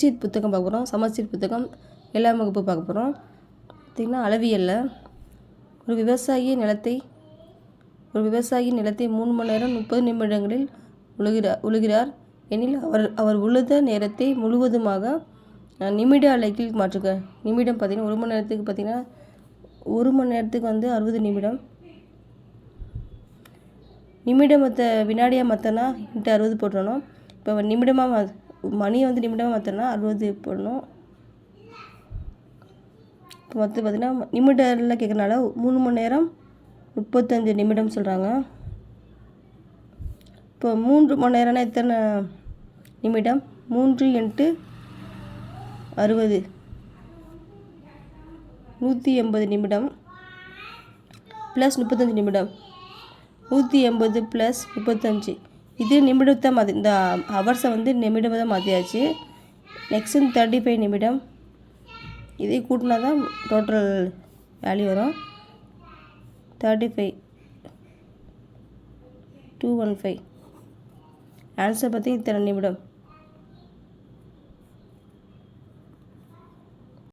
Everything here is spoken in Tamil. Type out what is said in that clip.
சீட் புத்தகம் பார்க்க போகிறோம். சமச்சீர் புத்தகம் 7ஆம் வகுப்பு பார்க்க போகிறோம். பார்த்திங்கன்னா அளவியலில் ஒரு விவசாயி நிலத்தை 3 மணி நேரம் 30 நிமிடங்களில் உழுகிறார் எனில் அவர் உழுத நேரத்தை முழுவதுமாக நிமிட அலகில் மாற்றுக. நிமிடம் பார்த்திங்கன்னா 1 மணி நேரத்துக்கு பார்த்திங்கன்னா 1 மணி நேரத்துக்கு வந்து 60 நிமிடம். நிமிடம் வினாடியாக மாற்றினா இன்ட்டு 60 போட்டுறணும். இப்போ நிமிடமாக மணியை வந்து நிமிடமாக மாற்றினா 60 போடணும். இப்போ பார்த்திங்கன்னா நிமிடம்லாம் கேட்குறனால 3 மணி நேரம் 35 நிமிடம் சொல்கிறாங்க. இப்போ 3 மணி நேரம்னா எத்தனை நிமிடம்? 3 × 60 180 நிமிடம் ப்ளஸ் 35 நிமிடம். 180 + 35 இது நிமிடத்தை இந்த ஹவர்ஸை வந்து நிமிடமாக தான் மாற்றியாச்சு. நெக்ஸ்ட்டு 35 நிமிடம். இதை கூட்டினா தான் டோட்டல் வேல்யூ வரும். 35 215 ஆன்சர் பார்த்திங்கன்னா இத்தனை நிமிடம்.